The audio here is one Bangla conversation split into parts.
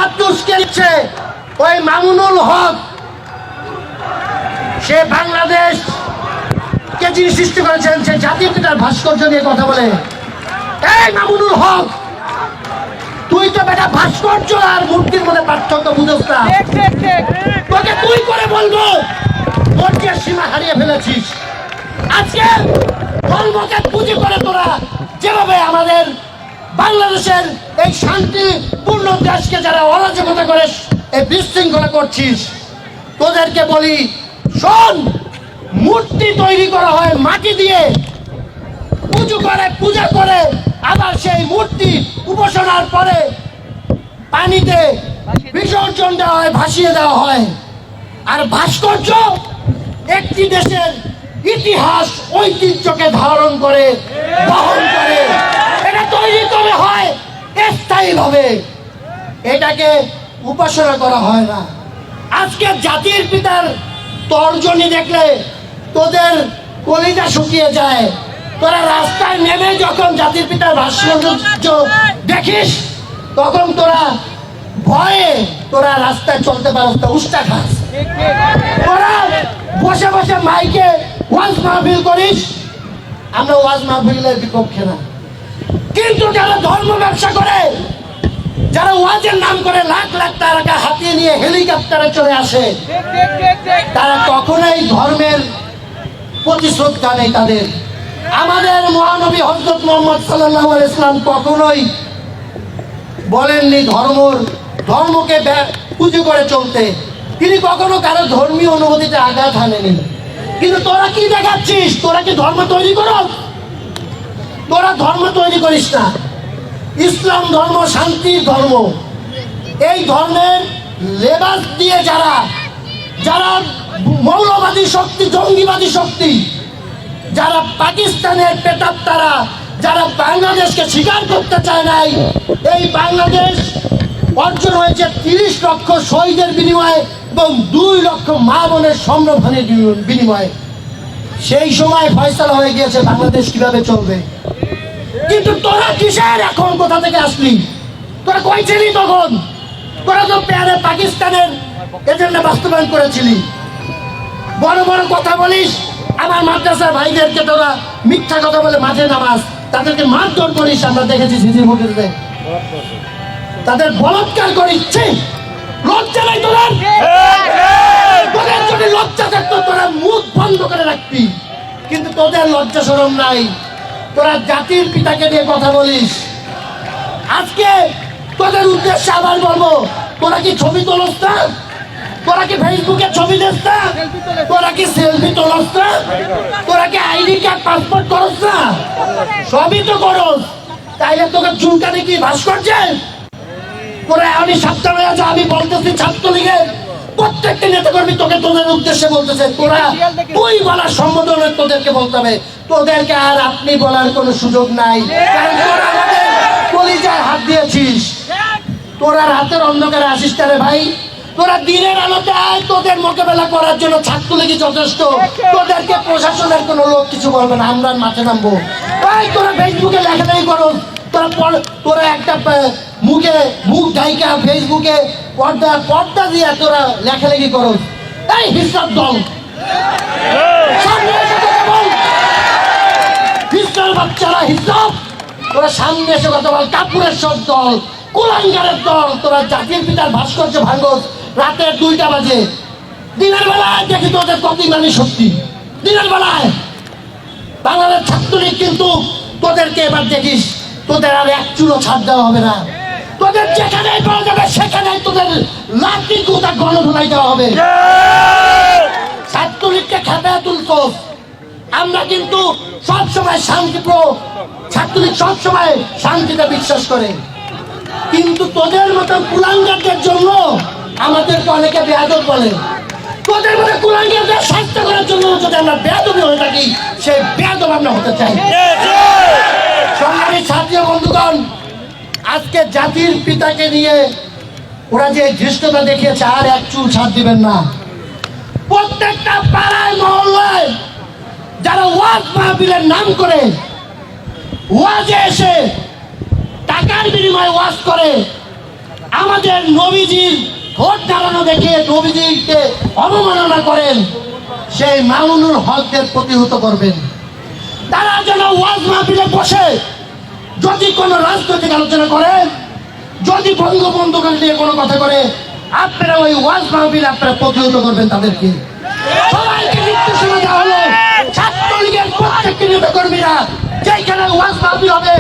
বাদ উস্কে দিচ্ছে ওই মামুনুল হক। সে বাংলাদেশ কে যিনি সৃষ্টি করেছেন, সে জাতির পিতার ভাস্কর্য নিয়ে কথা বলে। এই মামুনুল হক, তুই তো বেটা ভাস্কর্য আর মূর্তির মধ্যে পার্থক্য বুঝোস না। তোকে তুই করে বলবো ধৈর্যের সীমা হারিয়ে ফেলেছিস। আজকে ধর্মকে পুঁজি করে তোরা যেভাবে আমাদের বাংলাদেশের এই শান্তিপূর্ণ দেশকে যারা অরাজকতা করে এই বিশৃঙ্খলা করছিস, তোদেরকে বলি শোন, মূর্তি তৈরি করা হয় মাটি দিয়ে, পুজো করে পূজা করে আবার সেই মূর্তি উপাসনার পরে পানিতে বিসর্জন দেওয়া হয়, ভাসিয়ে দেওয়া হয়। আর ভাস্কর্য একটি দেশের ইতিহাস ঐতিহ্যকে ধারণ করে, বহন করে। এটা তৈরি করে হয় স্থায়ী ভাবে, এটাকে উপাসনা করা হয় না। আজকে জাতির পিতার তর্জনী দেখলে তোদের কলিজা শুকিয়ে যায়। তোরা রাস্তায় নেমে যখন জাতির পিতার ভাস্কর্য দেখিস, তখন তোরা ভয়ে তোরা রাস্তায় চলতে পারস না, উস্তা খাস। তোরা বসে বসে মাইকে ওয়াজ মাহফিল করিস, আমরা ওয়াজ মাহফিলের বিপক্ষে না। কিন্তু যারা ধর্ম ব্যবসা করে, যারা ওয়াজের নাম করে লাখ লাখ টাকা হাতিয়ে নিয়ে হেলিকপ্টারে চলে আসে, তারা কখনোই ধর্মের প্রতি শ্রদ্ধা নেই তাদের। আমাদের মহানবী হযরত মুহাম্মদ সাল্লাল্লাহু আলাইহি ওয়াসাল্লাম কখনোই বলেননি ধর্মকে পুজো করে চলতে। তিনি কখনো কারো ধর্মীয় অনুভূতিতে আঘাত হানেনি। কিন্তু তোরা কি দেখাচ্ছিস? তোরা কি ধর্ম তৈরি করো? তোরা ধর্ম তৈরি করিস না। ইসলাম ধর্ম শান্তির ধর্ম। এই ধর্মের লেবাস দিয়ে যারা মৌলবাদী শক্তি, জঙ্গিবাদী শক্তি, যারা পাকিস্তানের পেটাপ্তারা, যারা বাংলাদেশকে স্বীকার করতে চায় নাই, এই বাংলাদেশ অর্জন হয়েছে 30 লক্ষ শহীদের বিনিময়ে এবং 2 লক্ষ মা বোনের সম্ভ্রমণের বিনিময়ে। সেই সময় ফয়সালা হয়ে গিয়েছে বাংলাদেশ কিভাবে চলবে। কিন্তু তোরা কিসের এখন কোথা থেকে আসলি? তোরা কই ছিলি তখন? তোরা তো প্যারে পাকিস্তানের এজেন্ডা বাস্তবায়ন করেছিলি। বড় বড় কথা বলিস, আমার মাদ্রাসার ভাইদেরকে তোরা মিথ্যা কথা বলে মাঠে নামাস, তাদেরকে মারধর করিস। আমরা দেখেছি সিসি ফুটেজে তাদের বলাৎকার করিচ্ছে। লজ্জা নাই তোদের? তোদের যদি লজ্জা থাকতো তোরা মুখ বন্ধ করে রাখবি, কিন্তু তোদের লজ্জা শরম নাই। তোরা জাতির পিতাকে নিয়ে কথা বলিস। আজকে তোদের উদ্দেশ্যে আবার বলবো, তোরা কি ছবি তোলস না? তোরা কি ফেসবুকে ছবি দিস না? তোরা কি সেলফি তোলস না? তোরা কি আইডি কার্ড, পাসপোর্ট করস না? সবই তো করস। তাইলে তোকে চুলকানি কি ভাস্কর্য? তোরা আমি সাবধান হয়ে যা। আমি বলতেছি ছাত্রলীগের প্রত্যেকটা নেতা কর্মী তোকে তোদের উদ্দেশ্যে বলতেছে, তোরা তুই বলার সম্বোধনে তোদেরকে বলতে হবে। তোদেরকে আর আপনি বলার কোনো সুযোগ নাই, কারণ তোরা আমাদের কলিজায় হাত দিয়েছিস। তোরা রাতের অন্ধকারে আসিস না রে ভাই। তোরা দিনের আলোতে আয়। তোদের মোকাবেলা করার জন্য ছাত্রলীগই যথেষ্ট। তোদেরকে প্রশাসনের কোনো লোক কিছু বলবে না। আমরা মাঠে নামবো। ভাই তোরা ফেসবুকে লেখালেখি করো, তোরা একটা মুখ ঢাইকা ফেসবুকে পর্দা দিয়ে তোরা লেখালেখি করো। এই হিসাব দল, হিসাব বাচ্চারা, হিসাব তোরা সামনে এসে কথা বল। কাপুরের সব দল, কুলাঙ্গারের দল, তোরা জাতির পিতার ভাস্কর্য ভাঙস রাতে 2টা বাজে। দিনের বেলায় দেখি তোদের কত মানে শক্তি। দিনের বেলায় বাংলাদেশ ছাত্রলীগ কিন্তু তোদেরকে এবার দেখিস, তোদের আর এক চুলো ছাড় দেওয়া হবে না। তোদের যেখানে পাওয়া যাবে সেখানে তোদের লাঠি গুতা গণধোলাই দেওয়া হবে। ছাত্রলীগকে খেপে তুলতো। আমরা কিন্তু সবসময় শান্তিপ্রিয়, ছাত্রলীগ সবসময় শান্তিতে বিশ্বাস করে। কিন্তু তোদের মতো কুলাঙ্গারদের জন্য আমাদেরকে অনেকে বেয়াদব বলে। তোদের মতো কুলাঙ্গারদের শাস্তি করার জন্য যদি আমরা বেয়াদবি হয়ে থাকি, সেই বেয়াদব আমরা হতে চাই। সংগ্রামী ছাত্র বন্ধুগণ, আজকে জাতির পিতাকে নিয়ে ওরা যে ধৃষ্টতা দেখিয়েছে, আর এক চুল ছাড় দিবেন না। প্রত্যেকটা পাড়ায় মহল্লায় যারা ওয়াজ মাহফিলের নাম করে ওয়াজে এসে টাকার বিনিময়ে ওয়াজ করে, আমাদের নবীজির ভোট দাঁড়ানো দেখে নবীজিকে অবমাননা করেন, সেই মামুনুল হকদের প্রতিহত করবেন। তারা যেন ওয়াজ মাহফিলে বসে যদি কোনো রাজনৈতিক আলোচনা করে, যদি বঙ্গবন্ধুকে নিয়ে কোনো কথা করে, আপনারা ওই ওয়াজ মাহফিলে আপনারা প্রতিহত করবেন তাদেরকে। সবাইকে নির্দেশনা দেওয়া হলো ছাত্রলীগের প্রত্যেকটি নেতাকর্মীরা যেখানে ওয়াজ মাহফিল হবে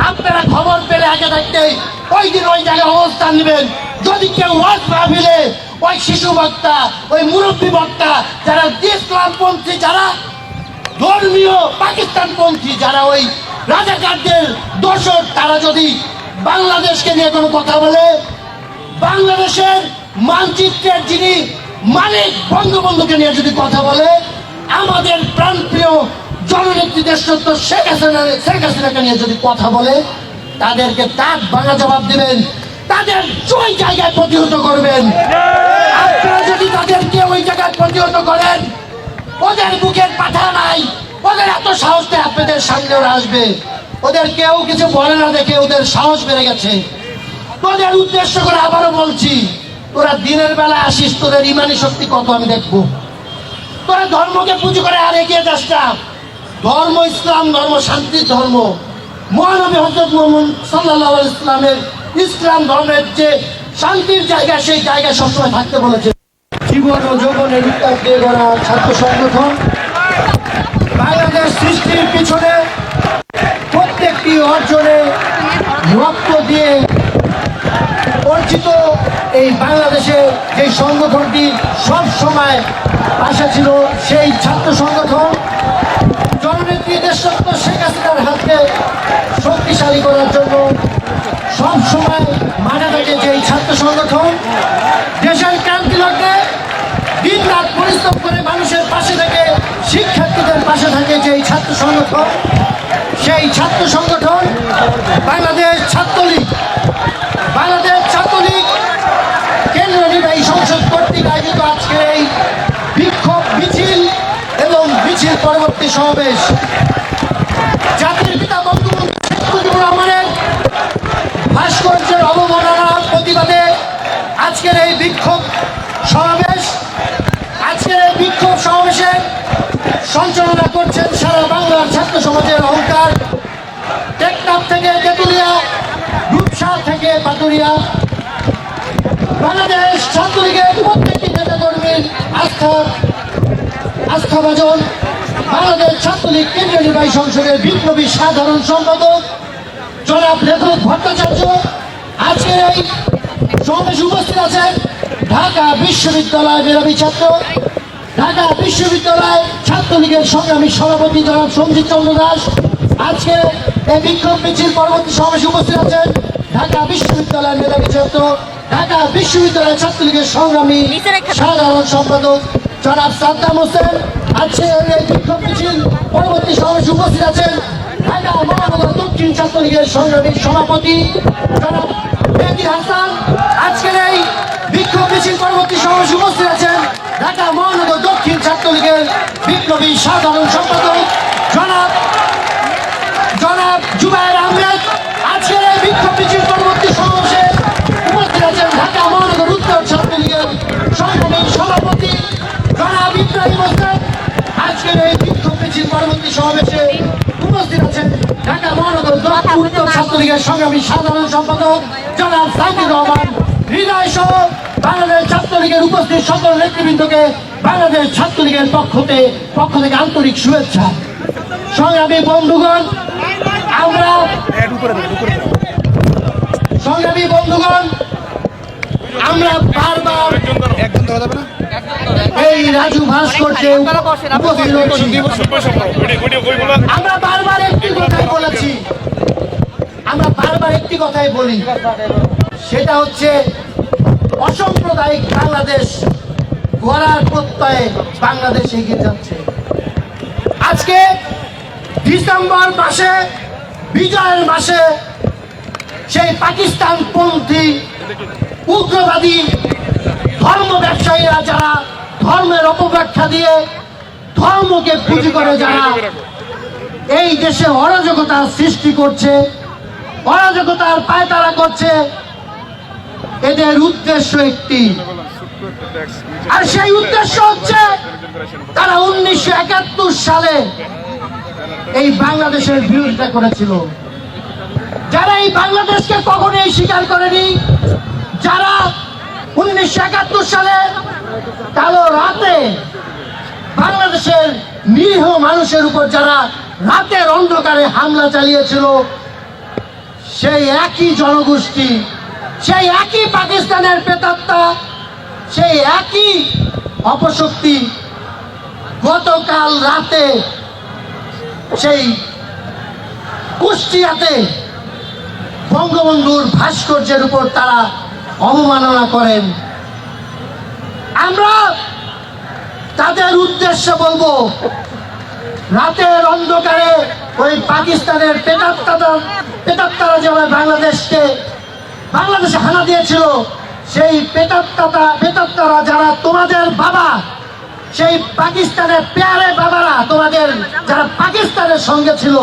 আপনারা খবর পেলে আগে থাকতেই ওই দিন ওই জায়গায় অবস্থান নেবেন। যদি কেউ ওয়াজ মাহফিলে ওই শিশু বক্তা, ওই মুরব্বী বক্তা, যারা ইসলামপন্থী, যারা ধর্মীয় পাকিস্তানপন্থী, যারা ওই রাজাকারদের দোষর, তারা যদি বাংলাদেশকে নিয়ে কোনো কথা বলে, বাংলাদেশের মানচিত্রের যিনি মালিক বঙ্গবন্ধুকে নিয়ে যদি কথা বলে, আমাদের প্রাণপ্রিয় জননেত্রী দেশরত্ন শেখ হাসিনাকে নিয়ে যদি কথা বলে, তাদেরকে তার ভাঙা জবাব দিবেন, তাদের ওই জায়গায় প্রতিহত করবেন। আপনারা যদি তাদেরকে ওই জায়গায় প্রতিহত করেন, ওদের বুকের পাঠা নাই, ওদের এত সাহস নেই আপনাদের সামনে ওরা আসবে। ওদের কেউ কিছু বলে না দেখে ওদের সাহস বেড়ে গেছে। তোদের উদ্দেশ্য করে আবারও বলছি, তোরা দিনের বেলা আসিস, তোদের ইমানি শক্তি কত আমি দেখবো। তোরা ধর্মকে পুজো করে আর এগিয়ে যাস না। ধর্ম ইসলাম ধর্ম, শান্তির ধর্ম। মহানবী হযরত মুহাম্মদ সাল্লাল্লাহু আলাইহি ইসলামের ইসলাম ধর্মের যে শান্তির জায়গা, সেই জায়গায় সবসময় থাকতে বলেছে। জীবন ও যৌবনের উত্তাপ দিয়ে গড়া ছাত্র সংগঠন বাংলাদেশ সৃষ্টির পিছনে প্রত্যেকটি অর্জনে রক্ত দিয়ে অর্জিত এই বাংলাদেশে যে সংগঠনটি সব সময় পাশে ছিল, সেই ছাত্র সংগঠন জননেত্রী দেশরত্ন শেখ হাসিনার হাতকে শক্তিশালী করার জন্য সব সময় মাঠে থাকে। যে ছাত্র সংগঠন দেশের ক্রান্তি লগ্নে দিন রাত পরিশ্রম করে মানুষের পাশে থেকে, শিক্ষার্থীদের পাশে থাকে যেই ছাত্র সংগঠন, সেই ছাত্র সংগঠন বাংলাদেশ ছাত্রলীগ। বাংলাদেশ ছাত্রলীগ কেন্দ্রীয় নির্বাহী সংসদ কর্তৃক আয়োজিত আজকের এই বিক্ষোভ মিছিল এবং মিছিল পরবর্তী সমাবেশ জাতির পিতা বঙ্গবন্ধু শেখ মুজিবুর রহমানের ভাস্কর্যের অবমাননার প্রতিবাদে আজকের এই বিক্ষোভ সমাবেশ। আজকের এই বিক্ষোভ সমাবেশে সঞ্চালনা করছেন সারা বাংলার ছাত্র সমাজের অহংকার, টেকনাফ থেকে তেঁতুলিয়া, রূপসা থেকে পাতুরিয়া, বাংলাদেশ ছাত্রলীগের প্রত্যেকটি নেতাকর্মীর আস্থাভাজন বাংলাদেশ ছাত্রলীগ কেন্দ্রীয় নির্বাহী সংসদের বিপ্লবী সাধারণ সম্পাদক জনাব লেখক ভট্টাচার্য। আজকের এই সমাবেশে উপস্থিত আছেন ঢাকা বিশ্ববিদ্যালয় মেধাবী ছাত্র, ঢাকা বিশ্ববিদ্যালয় ছাত্রলীগের সংগ্রামী সভাপতি জনাব সঞ্জিত চন্দ্র দাস। আজকে এই বিক্ষোভ মিছিল পরবর্তী সমাবেশে উপস্থিত আছেন ঢাকা বিশ্ববিদ্যালয়ের মেধাবী ছাত্র, ঢাকা বিশ্ববিদ্যালয় ছাত্রলীগের সংগ্রামী সাধারণ সম্পাদক জনাব সাদ্দাম হোসেন। আজকে এই বিক্ষোভ মিছিল পরবর্তী সমাবেশে উপস্থিত আছেন ঢাকা মহানগর দক্ষিণ ছাত্রলীগের সংগ্রামী সভাপতি জনাব মেহেদী হাসান। আজকের এই বিক্ষোভ মিছিল পরবর্তী সমাবেশে উপস্থিত আছেন ঢাকা মহানগর দক্ষিণ ছাত্রলীগের বিপ্লবী সাধারণ সম্পাদক জনাব জুবায়ের আহমেদ। আজকের এই বিক্ষোভ মিছিল পরবর্তী সমাবেশে উপস্থিত আছেন ঢাকা মহানগর উত্তর ছাত্রলীগের সংগ্রামী সভাপতি জনাব ইব্রাহিম হোসেন। আজকের এই বিক্ষোভ মিছিল পরবর্তী সমাবেশে উপস্থিত আছেন ঢাকা মহানগর উত্তর ছাত্রলীগের সংগ্রামী সাধারণ সম্পাদক জনাব সাইদুর রহমান হৃদয় সহ বাংলাদেশ ছাত্রলীগের উপস্থিত সকল নেতৃবৃন্দকে বাংলাদেশ ছাত্রলীগের পক্ষ থেকে আন্তরিক শুভেচ্ছা। সংগ্রামী বন্ধুগণ, আমরা বারবার এই রাজু ভাস্কর্যে উপস্থিত হচ্ছি। আমরা বারবার একটি কথাই বলি, সেটা হচ্ছে অসাম্প্রদায়িক বাংলাদেশ গড়ার প্রত্যয়ে বাংলাদেশ এগিয়ে যাচ্ছে। আজকে ডিসেম্বর মাসে, বিজয়ের মাসে, সেই পাকিস্তানপন্থী উগ্রবাদী ধর্ম ব্যবসায়ীরা, যারা ধর্মের অপব্যাখ্যা দিয়ে ধর্মকে পুঁজি করে, যারা এই দেশে অরাজকতার সৃষ্টি করছে, অরাজকতার পায়তারা করছে, এদের উদ্দেশ্য একটি, আর সেই উদ্দেশ্য হচ্ছে তারা 1971 সালে এই বাংলাদেশের বিরোধিতা করেছিল। যারা এই বাংলাদেশকে কখনোই স্বীকার করেনি, যারা 1971 সালে কালো রাতে বাংলাদেশের নিরীহ মানুষের উপর যারা রাতের অন্ধকারে হামলা চালিয়েছিল, সেই একই জনগোষ্ঠী, সেই একই পাকিস্তানের প্রেতাত্মা, সেই একই অপশক্তি গতকাল রাতে সেই কুষ্টিয়াতে বঙ্গবন্ধুর ভাস্কর্যের উপর তারা অবমাননা করেন। আমরা তাদের উদ্দেশ্যে বলবো, রাতের অন্ধকারে ওই পাকিস্তানের প্রেতাত্মারা যেভাবে বাংলাদেশে হানা দিয়েছিল, সেই প্রেতাত্মারা যারা তোমাদের বাবা, সেই পাকিস্তানের পেয়ারে বাবারা, তোমাদের যারা পাকিস্তানের সঙ্গে ছিল,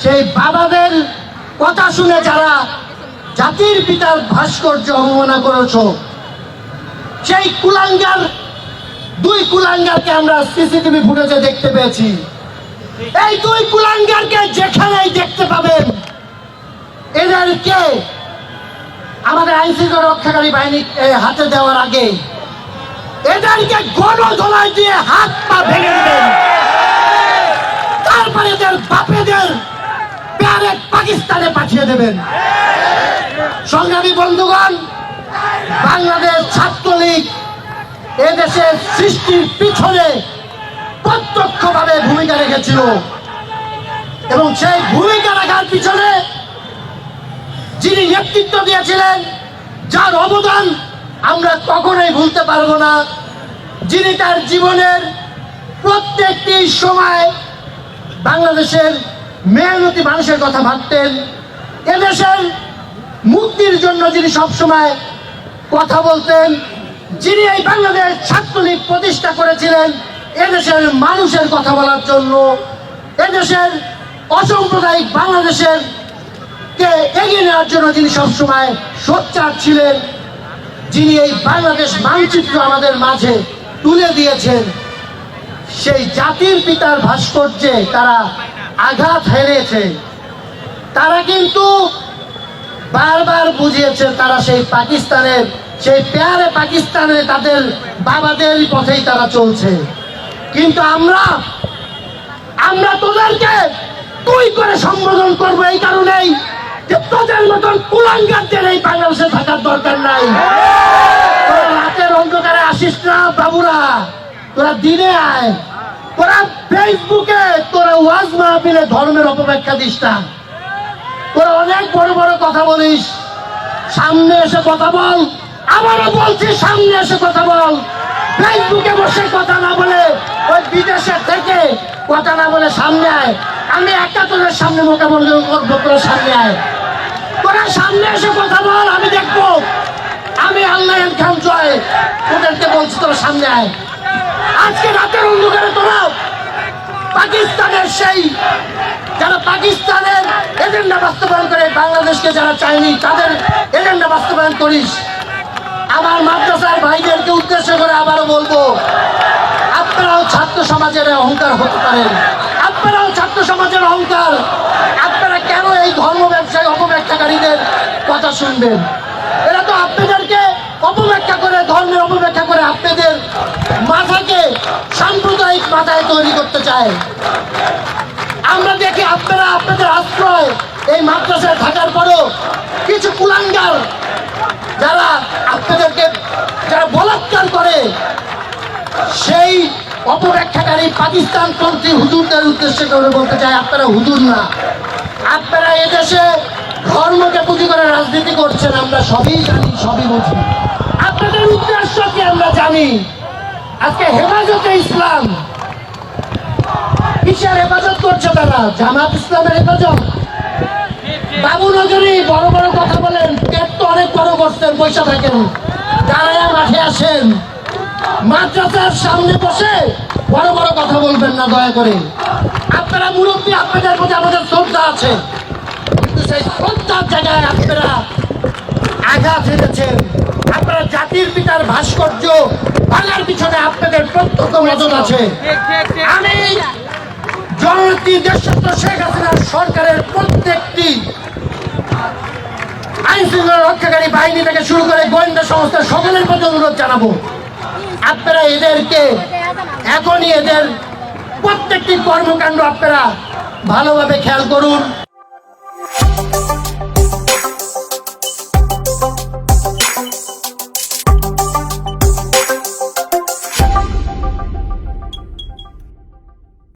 সেই বাবাদের কথা শুনে যারা জাতির পিতার ভাস্কর্য অবমাননা করেছ, সেই কুলাঙ্গার, দুই কুলাঙ্গারকে আমরা সিসিটিভি ফুটেজে দেখতে পেয়েছি। এই দুই কুলাঙ্গারকে যেখানেই দেখতে পাবেন, এদেরকে আমাদের আইন শৃঙ্খলা রক্ষাকারী বাহিনী হাতে দেওয়ার আগে এদেরকে গণধোলাই দিয়ে হাত পা ভেঙে দেবেন, তারপরে এদের বাপেদের পেয়ারে পাকিস্তানে পাঠিয়ে দেবেন। সংগ্রামী বন্ধুগণ, বাংলাদেশ ছাত্রলীগ এদেশের সৃষ্টির পিছনে প্রত্যক্ষভাবে ভূমিকা রেখেছিল, এবং সেই ভূমিকা রাখার পিছনে যিনি নেতৃত্ব দিয়েছিলেন, যার অবদান আমরা কখনোই ভুলতে পারবো না, যিনি তার জীবনের প্রত্যেকটি সময় বাংলাদেশের মেহনতি মানুষের কথা ভাবতেন, এদেশের মুক্তির জন্য যিনি সবসময় কথা বলতেন, যিনি এই বাংলাদেশ ছাত্রলীগ প্রতিষ্ঠা করেছিলেন এদেশের মানুষের কথা বলার জন্য, এদেশের অসাম্প্রদায়িক বাংলাদেশের কে এগিয়ে নেওয়ার জন্য যিনি সবসময় সোচ্চার ছিলেন, যিনি এই বাংলাদেশ মানচিত্র আমাদের মাঝে তুলে দিয়েছেন, সেই জাতির পিতার ভাস্কর্যে তারা আঘাত হেরেছে। তারা কিন্তু বারবার বুঝিয়েছে তারা সেই পাকিস্তানের, সেই পেয়ারে পাকিস্তানে তাদের বাবাদের পথেই তারা চলছে। কিন্তু আমরা তোদেরকে তুই করে সম্বোধন করবো এই কারণেই যে তোদের মতন কুলাঙ্গারদের এই বাংলাদেশে থাকার দরকার নাই। তোরা রাতের অন্ধকারে আসিস না বাবুরা, তোরা দিনে আয়। তোরা ফেসবুকে তোরা ওয়াজ মাহফিলে ধর্মের অপব্যাখ্যা দিস না। তোরা অনেক বড় বড় কথা বলিস, সামনে এসে কথা বল। আবারও বলছি, সামনে এসে কথা বল। ফেসবুকে বসে কথা না বলে, ওই বিদেশে থেকে কথা না বলে সামনে আয়। আমি একটা তোদের সামনে মোকাবিলা করবো, তোরা সামনে আয়। তোরা সামনে এসে কথা বল, আমি দেখবো। আমি আল্লাহ খান জয় তোদেরকে বলছি, তোরা সামনে আয়। আজকে রাতের অন্ধকারে তোরা পাকিস্তানের সেই যারা পাকিস্তানের এজেন্ডা বাস্তবায়ন করে বাংলাদেশকে যারা চায়নি তাদের এজেন্ডা বাস্তবায়ন করিস। আমার মাদ্রাসার ভাইদেরকে উদ্দেশ্য করে আবারও বলবো, আপনারাও ছাত্র সমাজের অহংকার হতে পারেন, আপনারাও ছাত্র সমাজের অহংকার। আপনারা কেন এই ধর্ম ব্যবসায়ী অপব্যাখ্যাকারীদের কথা শুনবেন? এরা তো আপনাদেরকে অপব্যাখ্যা করে, ধর্মের অপব্যাখ্যা করে আপনাদের মাথাকে সাম্প্রদায়িক মাথায় তৈরি করতে চায়। আমরা দেখি আপনারা আপনাদের আশ্রয় এই মাদ্রাসায় থাকার পরও কিছু কুলাঙ্গার যারা আপনাদেরকে যারা বলাৎকার করে, সেই অপব্যাখ্যাকারী পাকিস্তানপন্থী হুজুরদের উদ্দেশ্যে করে বলতে চায়, আপনারা হুজুর না, আপনারা এদেশে ধর্মকে পুঁজি করে রাজনীতি করছেন। আমরা সবই জানি, সবই বুঝি। আপনাদের উদ্দেশ্য কি আমরা জানি। আজকে হেফাজতে ইসলাম কিসের হেফাজত করছে? তারা জামাত ইসলামের হেফাজত। বাবু নজরী বড় বড় কথা বলেন, পেট তো অনেক বড় করছেন, পয়সা থাকেন, দাঁড়ায় মাঠে আসেন। মাদ্রাসার সামনে বসে বড় বড় কথা বলবেন না দয়া করে। আপনারা মুরব্বী, আপনাদের প্রতি আমাদের শ্রদ্ধা আছে, কিন্তু সেই শ্রদ্ধার জায়গায় আপনারা আঘাত হেনেছেন। আপনারা জাতির পিতার ভাস্কর্য ভাঙার পিছনে আপনাদের প্রত্যক্ষ মদত আছে। আমি জননেত্রী দেশরত্ন শেখ হাসিনার সরকারের প্রত্যেকটি আইন শৃঙ্খলা রক্ষাকারী বাহিনী থেকে শুরু করে গোয়েন্দা সংস্থা সকলের প্রতি অনুরোধ জানাবো, আপনারা এদেরকে এখনই এদের প্রত্যেকটি কর্মকাণ্ড আপনারা ভালোভাবে খেয়াল করুন।